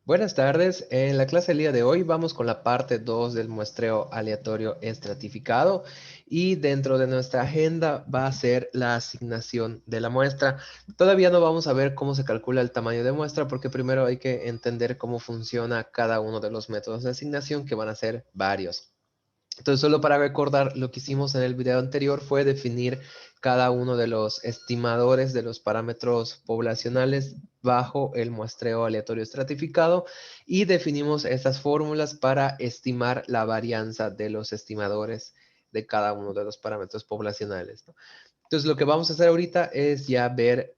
Buenas tardes. En la clase del día de hoy vamos con la parte 2 del muestreo aleatorio estratificado y dentro de nuestra agenda va a ser la asignación de la muestra. Todavía no vamos a ver cómo se calcula el tamaño de muestra porque primero hay que entender cómo funciona cada uno de los métodos de asignación, que van a ser varios. Entonces, solo para recordar, lo que hicimos en el video anterior fue definir cada uno de los estimadores de los parámetros poblacionales bajo el muestreo aleatorio estratificado y definimos estas fórmulas para estimar la varianza de los estimadores de cada uno de los parámetros poblacionales, ¿no? Entonces, lo que vamos a hacer ahorita es ya ver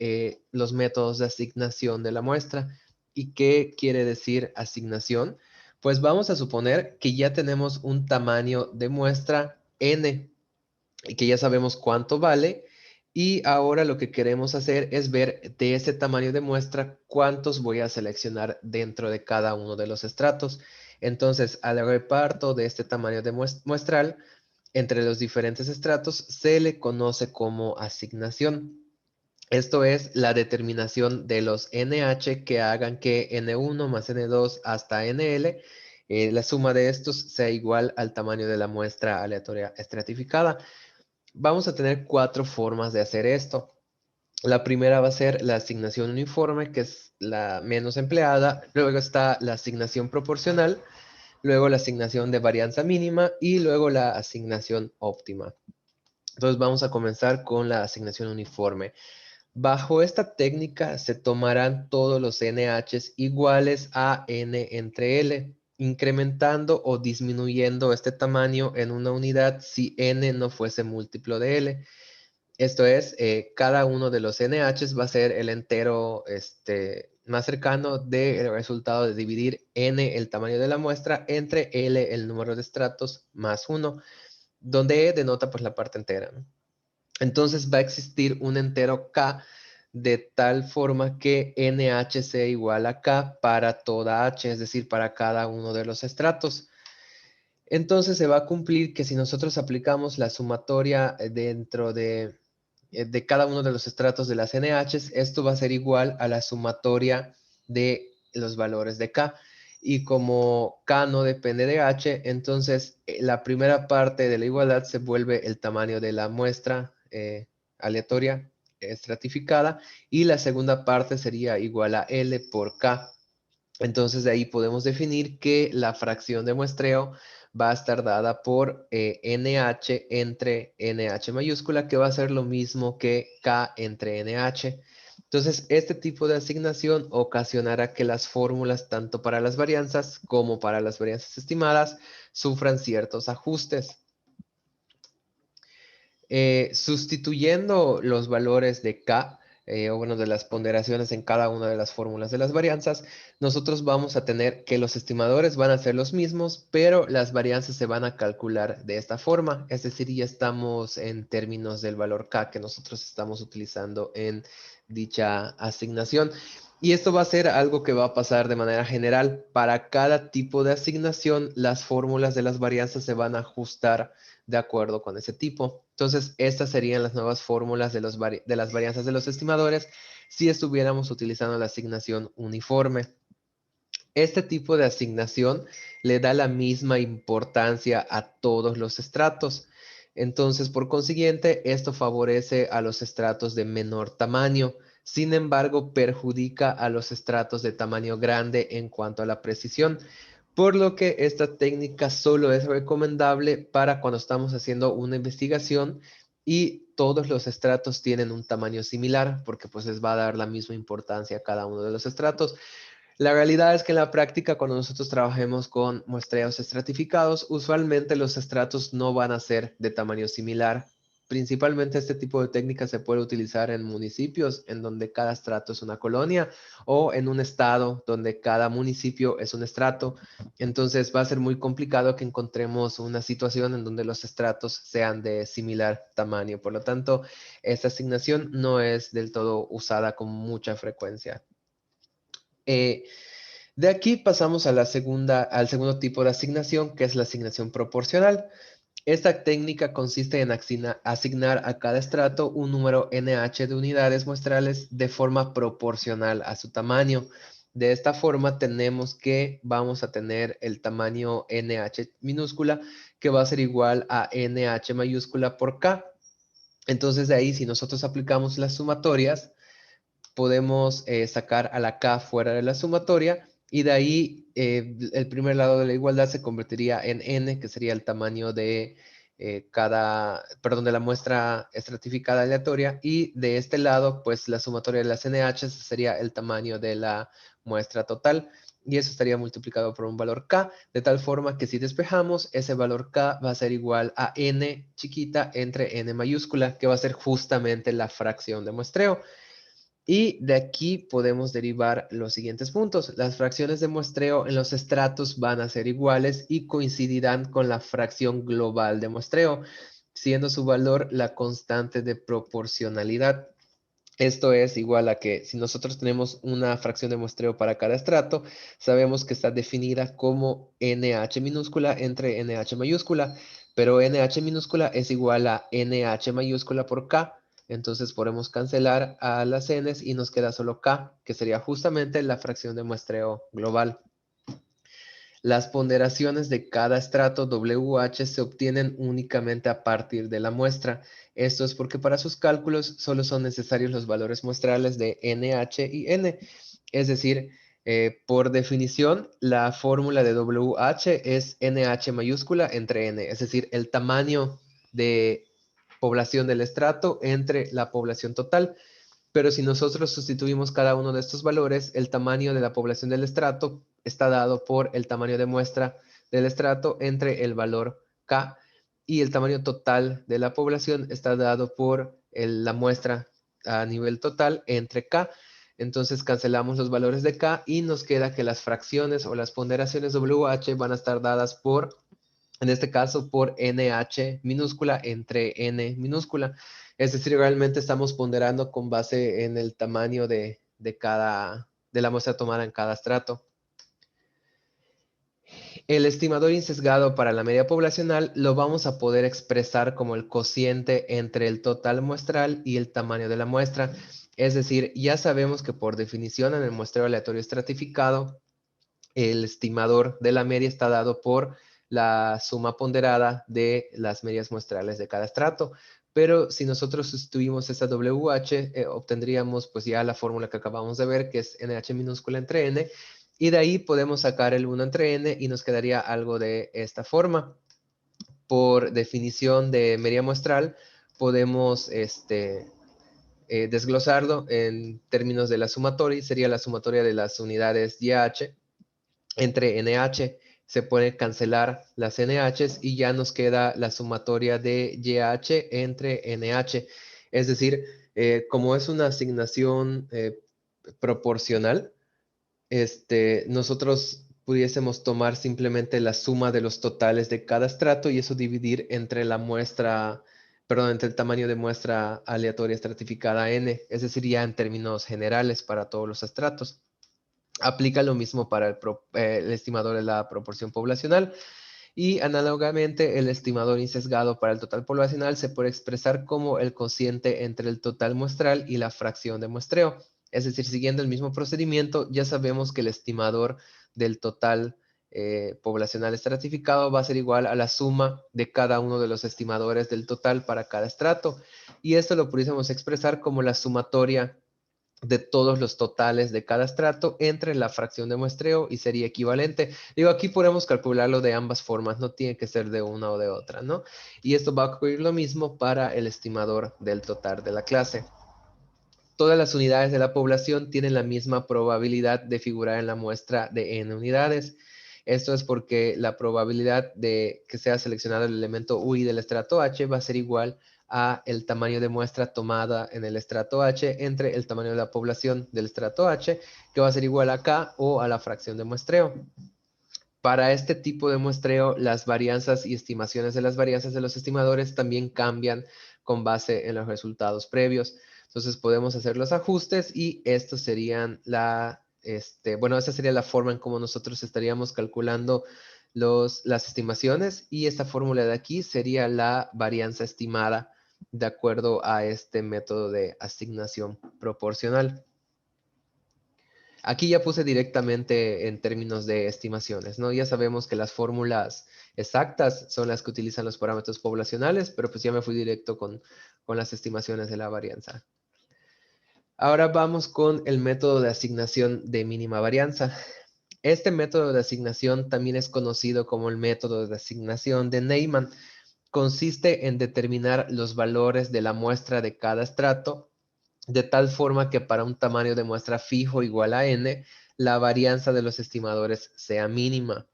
los métodos de asignación de la muestra. ¿Y qué quiere decir asignación? Pues vamos a suponer que ya tenemos un tamaño de muestra n y que ya sabemos cuánto vale. Y ahora lo que queremos hacer es ver de ese tamaño de muestra cuántos voy a seleccionar dentro de cada uno de los estratos. Entonces, al reparto de este tamaño de muestral entre los diferentes estratos se le conoce como asignación. Esto es la determinación de los NH que hagan que N1 más N2 hasta NL, la suma de estos sea igual al tamaño de la muestra aleatoria estratificada. Vamos a tener cuatro formas de hacer esto. La primera va a ser la asignación uniforme, que es la menos empleada. Luego está la asignación proporcional, luego la asignación de varianza mínima y luego la asignación óptima. Entonces vamos a comenzar con la asignación uniforme. Bajo esta técnica se tomarán todos los NHs iguales a n entre L, incrementando o disminuyendo este tamaño en una unidad si n no fuese múltiplo de L. Esto es, cada uno de los NHs va a ser el entero más cercano del resultado de dividir n, el tamaño de la muestra, entre L, el número de estratos, más 1, donde E denota pues la parte entera, ¿no? Entonces va a existir un entero K de tal forma que NH sea igual a K para toda H, es decir, para cada uno de los estratos. Entonces se va a cumplir que si nosotros aplicamos la sumatoria dentro de cada uno de los estratos de las NHs, esto va a ser igual a la sumatoria de los valores de K. Y como K no depende de H, entonces la primera parte de la igualdad se vuelve el tamaño de la muestra aleatoria estratificada y la segunda parte sería igual a L por K. Entonces de ahí podemos definir que la fracción de muestreo va a estar dada por NH entre NH mayúscula, que va a ser lo mismo que K entre NH. Entonces, este tipo de asignación ocasionará que las fórmulas, tanto para las varianzas como para las varianzas estimadas, sufran ciertos ajustes. Sustituyendo los valores de K, o bueno, de las ponderaciones en cada una de las fórmulas de las varianzas, nosotros vamos a tener que los estimadores van a ser los mismos, pero las varianzas se van a calcular de esta forma. Es decir, ya estamos en términos del valor K que nosotros estamos utilizando en dicha asignación. Y esto va a ser algo que va a pasar de manera general. Para cada tipo de asignación, las fórmulas de las varianzas se van a ajustar de acuerdo con ese tipo. Entonces, estas serían las nuevas fórmulas de las varianzas de los estimadores si estuviéramos utilizando la asignación uniforme. Este tipo de asignación le da la misma importancia a todos los estratos. Entonces, por consiguiente, esto favorece a los estratos de menor tamaño. Sin embargo, perjudica a los estratos de tamaño grande en cuanto a la precisión, por lo que esta técnica solo es recomendable para cuando estamos haciendo una investigación y todos los estratos tienen un tamaño similar, porque pues les va a dar la misma importancia a cada uno de los estratos. La realidad es que en la práctica, cuando nosotros trabajemos con muestreos estratificados, usualmente los estratos no van a ser de tamaño similar. Principalmente este tipo de técnica se puede utilizar en municipios en donde cada estrato es una colonia o en un estado donde cada municipio es un estrato. Entonces va a ser muy complicado que encontremos una situación en donde los estratos sean de similar tamaño. Por lo tanto, esta asignación no es del todo usada con mucha frecuencia. Eh, de aquí pasamos a al segundo tipo de asignación, que es la asignación proporcional. Esta técnica consiste en asignar a cada estrato un número NH de unidades muestrales de forma proporcional a su tamaño. De esta forma tenemos que vamos a tener el tamaño NH minúscula que va a ser igual a NH mayúscula por K. Entonces de ahí, si nosotros aplicamos las sumatorias, podemos sacar a la K fuera de la sumatoria y de ahí el primer lado de la igualdad se convertiría en N, que sería el tamaño de de la muestra estratificada aleatoria, y de este lado, pues la sumatoria de las NH sería el tamaño de la muestra total, y eso estaría multiplicado por un valor K, de tal forma que si despejamos, ese valor K va a ser igual a N chiquita entre N mayúscula, que va a ser justamente la fracción de muestreo. Y de aquí podemos derivar los siguientes puntos. Las fracciones de muestreo en los estratos van a ser iguales y coincidirán con la fracción global de muestreo, siendo su valor la constante de proporcionalidad. Esto es igual a que si nosotros tenemos una fracción de muestreo para cada estrato, sabemos que está definida como NH minúscula entre NH mayúscula, pero NH minúscula es igual a NH mayúscula por K. Entonces podemos cancelar a las N's y nos queda solo K, que sería justamente la fracción de muestreo global. Las ponderaciones de cada estrato WH se obtienen únicamente a partir de la muestra. Esto es porque para sus cálculos solo son necesarios los valores muestrales de NH y N. Es decir, por definición, la fórmula de WH es NH mayúscula entre N, es decir, el tamaño de población del estrato entre la población total. Pero si nosotros sustituimos cada uno de estos valores, el tamaño de la población del estrato está dado por el tamaño de muestra del estrato entre el valor K, y el tamaño total de la población está dado por la muestra a nivel total entre K. Entonces cancelamos los valores de K y nos queda que las fracciones o las ponderaciones WH van a estar dadas por, en este caso, por NH minúscula entre N minúscula. Es decir, realmente estamos ponderando con base en el tamaño de la muestra tomada en cada estrato. El estimador insesgado para la media poblacional lo vamos a poder expresar como el cociente entre el total muestral y el tamaño de la muestra. Es decir, ya sabemos que por definición en el muestreo aleatorio estratificado, el estimador de la media está dado por la suma ponderada de las medias muestrales de cada estrato. Pero si nosotros sustituimos esa WH, obtendríamos pues ya la fórmula que acabamos de ver, que es NH minúscula entre N, y de ahí podemos sacar el 1 entre N y nos quedaría algo de esta forma. Por definición de media muestral, podemos desglosarlo en términos de la sumatoria, sería la sumatoria de las unidades YH entre NH. Se puede cancelar las NHs y ya nos queda la sumatoria de YH entre NH. Es decir, como es una asignación proporcional, nosotros pudiésemos tomar simplemente la suma de los totales de cada estrato y eso dividir entre la muestra, perdón, entre el tamaño de muestra aleatoria estratificada N, es decir, ya en términos generales para todos los estratos. Aplica lo mismo para el estimador de la proporción poblacional. Y análogamente, el estimador insesgado para el total poblacional se puede expresar como el cociente entre el total muestral y la fracción de muestreo. Es decir, siguiendo el mismo procedimiento, ya sabemos que el estimador del total poblacional estratificado va a ser igual a la suma de cada uno de los estimadores del total para cada estrato. Y esto lo pudiésemos expresar como la sumatoria de todos los totales de cada estrato entre la fracción de muestreo y sería equivalente. Digo, aquí podemos calcularlo de ambas formas, no tiene que ser de una o de otra, ¿no? Y esto va a ocurrir lo mismo para el estimador del total de la clase. Todas las unidades de la población tienen la misma probabilidad de figurar en la muestra de n unidades. Esto es porque la probabilidad de que sea seleccionado el elemento UI del estrato H va a ser igual a el tamaño de muestra tomada en el estrato H entre el tamaño de la población del estrato H, que va a ser igual a K o a la fracción de muestreo. Para este tipo de muestreo, las varianzas y estimaciones de las varianzas de los estimadores también cambian con base en los resultados previos. Entonces podemos hacer los ajustes y estos serían esta sería la forma en cómo nosotros estaríamos calculando las estimaciones, y esta fórmula de aquí sería la varianza estimada de acuerdo a este método de asignación proporcional. Aquí ya puse directamente en términos de estimaciones, ¿no? Ya sabemos que las fórmulas exactas son las que utilizan los parámetros poblacionales, pero pues ya me fui directo con las estimaciones de la varianza. Ahora vamos con el método de asignación de mínima varianza. Este método de asignación también es conocido como el método de asignación de Neyman. Consiste en determinar los valores de la muestra de cada estrato de tal forma que para un tamaño de muestra fijo igual a n, la varianza de los estimadores sea mínima.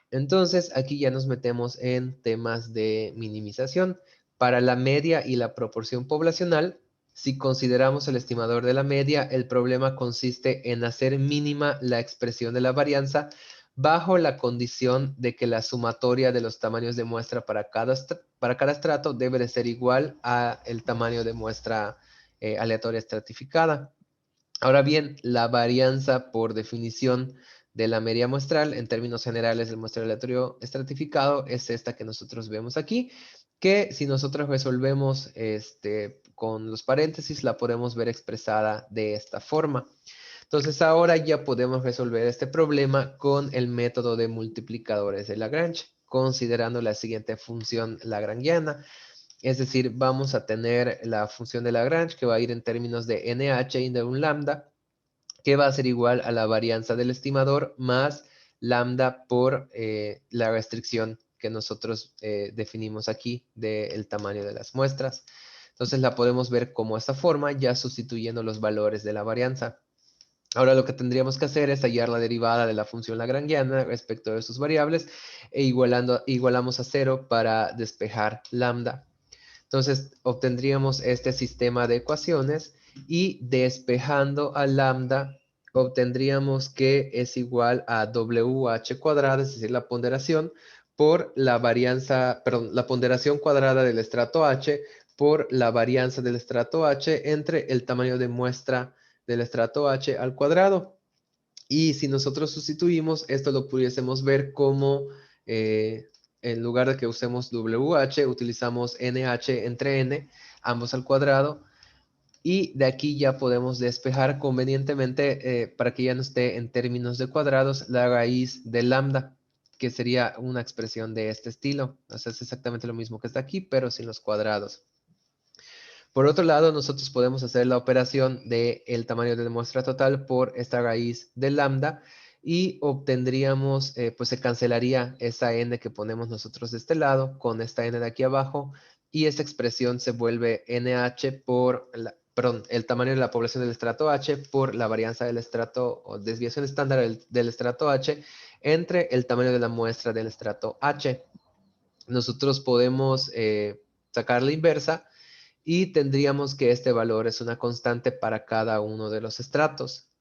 Entonces, aquí ya nos metemos en temas de minimización. Para la media y la proporción poblacional, si consideramos el estimador de la media, el problema consiste en hacer mínima la expresión de la varianza bajo la condición de que la sumatoria de los tamaños de muestra para cada estrato debe de ser igual al tamaño de muestra aleatoria estratificada. Ahora bien, la varianza por definición de la media muestral en términos generales del muestreo aleatorio estratificado es esta que nosotros vemos aquí, que si nosotros resolvemos con los paréntesis la podemos ver expresada de esta forma. Entonces ahora ya podemos resolver este problema con el método de multiplicadores de Lagrange, considerando la siguiente función lagrangiana. Es decir, vamos a tener la función de Lagrange que va a ir en términos de NH y de un lambda, que va a ser igual a la varianza del estimador más lambda por la restricción que nosotros definimos aquí del tamaño de las muestras. Entonces la podemos ver como esta forma, ya sustituyendo los valores de la varianza. Ahora lo que tendríamos que hacer es hallar la derivada de la función lagrangiana respecto de sus variables e igualamos a 0 para despejar lambda. Entonces obtendríamos este sistema de ecuaciones y despejando a lambda obtendríamos que es igual a WH cuadrada, es decir, la ponderación por la varianza, perdón, la ponderación cuadrada del estrato H por la varianza del estrato H entre el tamaño de muestra del estrato H al cuadrado. Y si nosotros sustituimos, esto lo pudiésemos ver como en lugar de que usemos WH, utilizamos NH entre N, ambos al cuadrado. Y de aquí ya podemos despejar convenientemente para que ya no esté en términos de cuadrados la raíz de lambda, que sería una expresión de este estilo. O sea, es exactamente lo mismo que está aquí, pero sin los cuadrados. Por otro lado, nosotros podemos hacer la operación del tamaño de la muestra total por esta raíz de lambda y obtendríamos, pues se cancelaría esa n que ponemos nosotros de este lado con esta n de aquí abajo y esta expresión se vuelve nh por, perdón, el tamaño de la población del estrato H por la varianza del estrato o desviación estándar del estrato H entre el tamaño de la muestra del estrato H. Nosotros podemos sacar la inversa y tendríamos que este valor es una constante para cada uno de los estratos.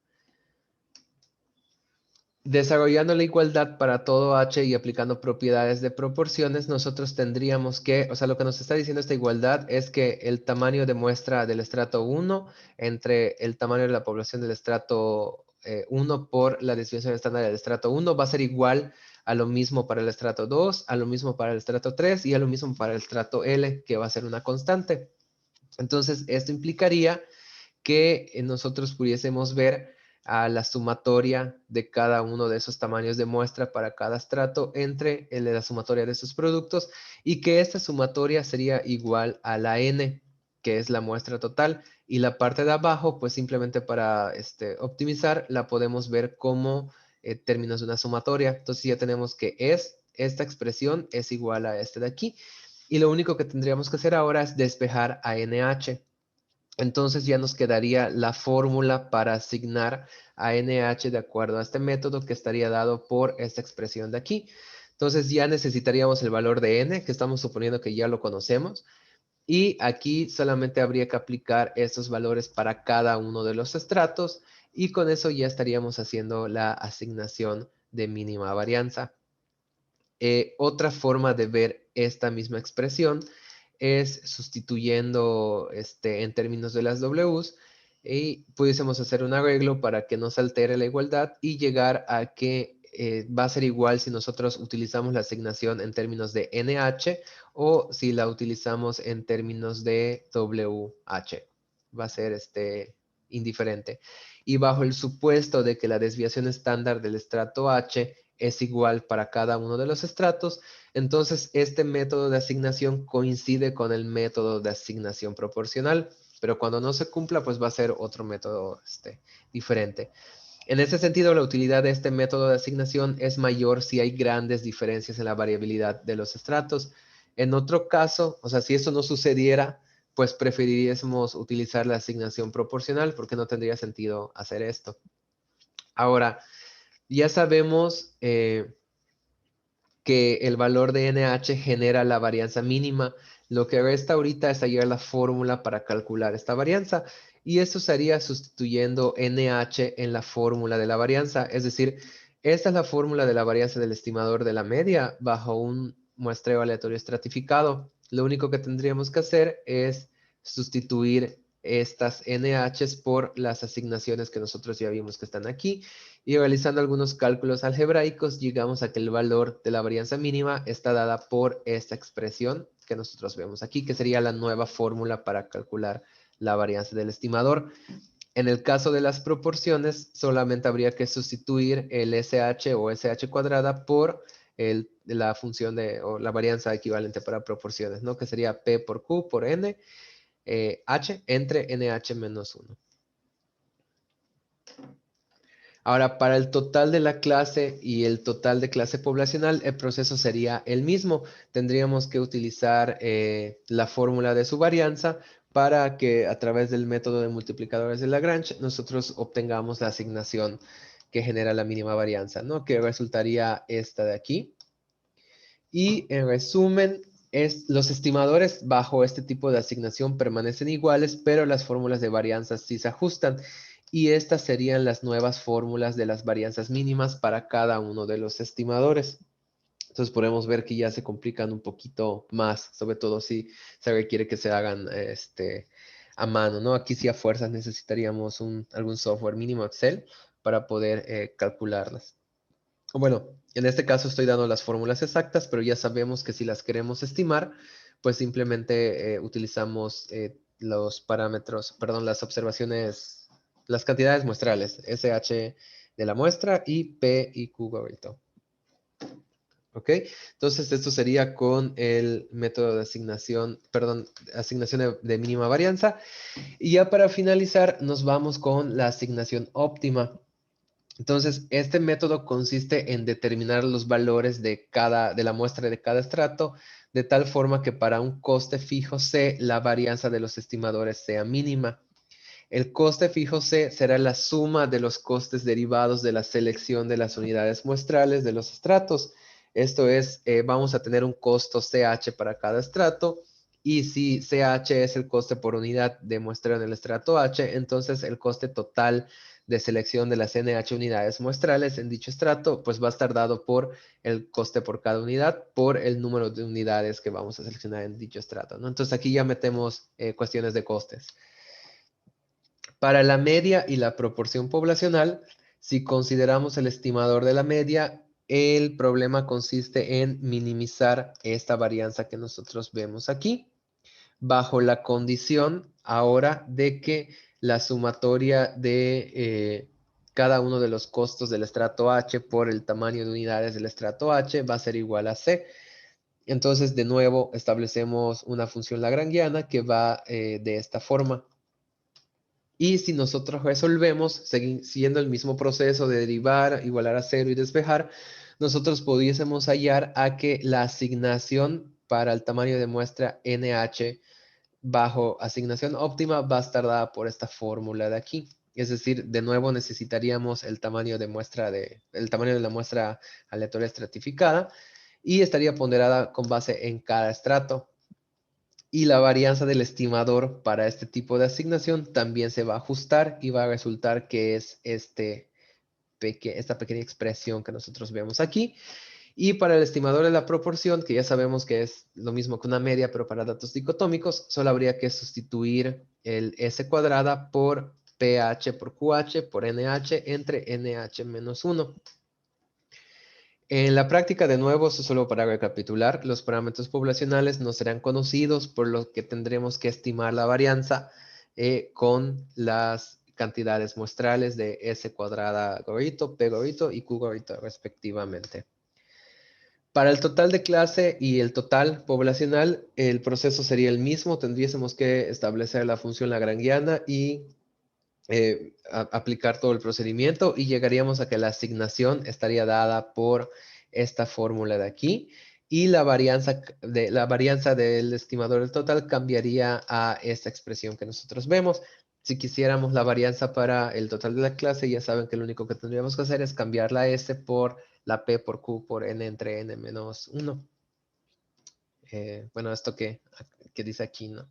Desarrollando la igualdad para todo H y aplicando propiedades de proporciones, nosotros tendríamos que, o sea, lo que nos está diciendo esta igualdad es que el tamaño de muestra del estrato 1 entre el tamaño de la población del estrato 1 por la desviación estándar del estrato 1 va a ser igual a lo mismo para el estrato 2, a lo mismo para el estrato 3 y a lo mismo para el estrato L, que va a ser una constante. Entonces, esto implicaría que nosotros pudiésemos ver a la sumatoria de cada uno de esos tamaños de muestra para cada estrato entre la sumatoria de esos productos y que esta sumatoria sería igual a la n, que es la muestra total, y la parte de abajo, pues simplemente para optimizar, la podemos ver como términos de una sumatoria. Entonces ya tenemos que esta expresión es igual a este de aquí, y lo único que tendríamos que hacer ahora es despejar a NH. Entonces ya nos quedaría la fórmula para asignar a NH de acuerdo a este método que estaría dado por esta expresión de aquí. Entonces ya necesitaríamos el valor de N, que estamos suponiendo que ya lo conocemos. Y aquí solamente habría que aplicar estos valores para cada uno de los estratos. Y con eso ya estaríamos haciendo la asignación de mínima varianza. Otra forma de ver esta misma expresión es sustituyendo en términos de las Ws y pudiésemos hacer un arreglo para que no se altere la igualdad y llegar a que va a ser igual si nosotros utilizamos la asignación en términos de NH o si la utilizamos en términos de WH. Va a ser indiferente. y bajo el supuesto de que la desviación estándar del estrato H es igual para cada uno de los estratos, entonces este método de asignación coincide con el método de asignación proporcional, pero cuando no se cumpla, pues va a ser otro método diferente. En ese sentido, la utilidad de este método de asignación es mayor si hay grandes diferencias en la variabilidad de los estratos. En otro caso, o sea, si eso no sucediera, pues preferiríamos utilizar la asignación proporcional porque no tendría sentido hacer esto. Ahora, ya sabemos que el valor de NH genera la varianza mínima. Lo que resta ahorita es hallar la fórmula para calcular esta varianza. Y eso sería sustituyendo NH en la fórmula de la varianza. Es decir, esta es la fórmula de la varianza del estimador de la media bajo un muestreo aleatorio estratificado. Lo único que tendríamos que hacer es sustituir estas NHs por las asignaciones que nosotros ya vimos que están aquí. Y realizando algunos cálculos algebraicos, llegamos a que el valor de la varianza mínima está dada por esta expresión que nosotros vemos aquí, que sería la nueva fórmula para calcular la varianza del estimador. En el caso de las proporciones, solamente habría que sustituir el SH o SH cuadrada por la función o la varianza equivalente para proporciones, ¿no? Que sería P por Q por N, H entre NH menos 1. Ahora, para el total de la clase y el total de clase poblacional, el proceso sería el mismo. Tendríamos que utilizar la fórmula de su varianza para que a través del método de multiplicadores de Lagrange nosotros obtengamos la asignación que genera la mínima varianza, ¿no? Que resultaría esta de aquí. Y en resumen, los estimadores bajo este tipo de asignación permanecen iguales, pero las fórmulas de varianza sí se ajustan. Y estas serían las nuevas fórmulas de las varianzas mínimas para cada uno de los estimadores. Entonces podemos ver que ya se complican un poquito más, sobre todo si se requiere que se hagan a mano, ¿no? Aquí sí a fuerzas necesitaríamos algún software mínimo Excel para poder calcularlas. Bueno, en este caso estoy dando las fórmulas exactas, pero ya sabemos que si las queremos estimar, pues simplemente utilizamos los parámetros, perdón, las observaciones, las cantidades muestrales, SH de la muestra y P y Q gordito. ¿Ok? Entonces esto sería con el método de asignación, perdón, asignación de mínima varianza. Y ya para finalizar, nos vamos con la asignación óptima. Entonces, este método consiste en determinar los valores de la muestra de cada estrato, de tal forma que para un coste fijo C, la varianza de los estimadores sea mínima. El coste fijo C será la suma de los costes derivados de la selección de las unidades muestrales de los estratos. Esto es, vamos a tener un costo CH para cada estrato, y si CH es el coste por unidad de muestreo en el estrato H, entonces el coste total de selección de las NH unidades muestrales en dicho estrato, pues va a estar dado por el coste por cada unidad, por el número de unidades que vamos a seleccionar en dicho estrato, ¿no? Entonces aquí ya metemos cuestiones de costes. Para la media y la proporción poblacional, si consideramos el estimador de la media, el problema consiste en minimizar esta varianza que nosotros vemos aquí, bajo la condición ahora de que la sumatoria de cada uno de los costos del estrato H por el tamaño de unidades del estrato H va a ser igual a C. Entonces, de nuevo, establecemos una función lagrangiana que va de esta forma. Y si nosotros resolvemos, siguiendo el mismo proceso de derivar, igualar a cero y despejar, nosotros pudiésemos hallar a que la asignación para el tamaño de muestra NH bajo asignación óptima va a estar dada por esta fórmula de aquí. Es decir, de nuevo necesitaríamos el tamaño de la muestra aleatoria estratificada y estaría ponderada con base en cada estrato. Y la varianza del estimador para este tipo de asignación también se va a ajustar y va a resultar que es esta pequeña expresión que nosotros vemos aquí. Y para el estimador de la proporción, que ya sabemos que es lo mismo que una media, pero para datos dicotómicos, solo habría que sustituir el S cuadrada por PH por QH por NH entre NH menos 1. En la práctica, de nuevo, solo para recapitular, los parámetros poblacionales no serán conocidos, por lo que tendremos que estimar la varianza con las cantidades muestrales de S cuadrada gorrito, P gorrito y Q gorrito respectivamente. Para el total de clase y el total poblacional, el proceso sería el mismo. Tendríamos que establecer la función lagrangiana y aplicar todo el procedimiento y llegaríamos a que la asignación estaría dada por esta fórmula de aquí y la varianza del estimador del total cambiaría a esta expresión que nosotros vemos. Si quisiéramos la varianza para el total de la clase, ya saben que lo único que tendríamos que hacer es cambiar la S por la P por Q por N entre N menos 1. Bueno, esto que dice aquí, ¿no?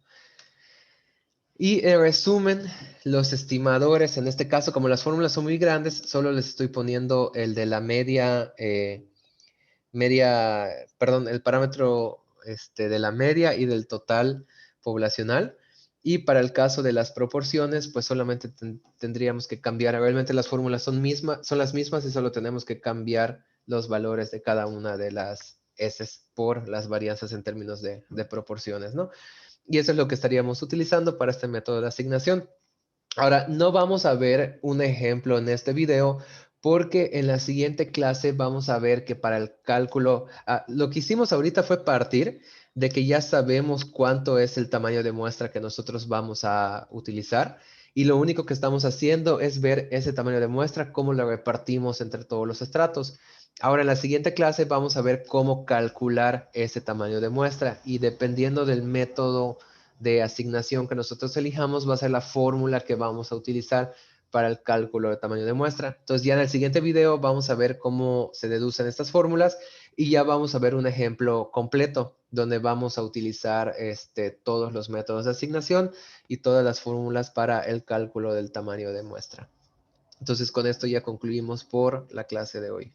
Y en resumen, los estimadores, en este caso, como las fórmulas son muy grandes, solo les estoy poniendo el de la perdón, el parámetro de la media y del total poblacional. Y para el caso de las proporciones, pues solamente tendríamos que cambiar. Realmente las fórmulas son las mismas y solo tenemos que cambiar los valores de cada una de las S por las varianzas en términos de proporciones, ¿no? Y eso es lo que estaríamos utilizando para este método de asignación. Ahora, no vamos a ver un ejemplo en este video porque en la siguiente clase vamos a ver que para el cálculo, lo que hicimos ahorita fue partir de que ya sabemos cuánto es el tamaño de muestra que nosotros vamos a utilizar y lo único que estamos haciendo es ver ese tamaño de muestra, cómo lo repartimos entre todos los estratos. Ahora en la siguiente clase vamos a ver cómo calcular ese tamaño de muestra y dependiendo del método de asignación que nosotros elijamos va a ser la fórmula que vamos a utilizar para el cálculo de tamaño de muestra. Entonces ya en el siguiente video vamos a ver cómo se deducen estas fórmulas y ya vamos a ver un ejemplo completo donde vamos a utilizar todos los métodos de asignación y todas las fórmulas para el cálculo del tamaño de muestra. Entonces con esto ya concluimos por la clase de hoy.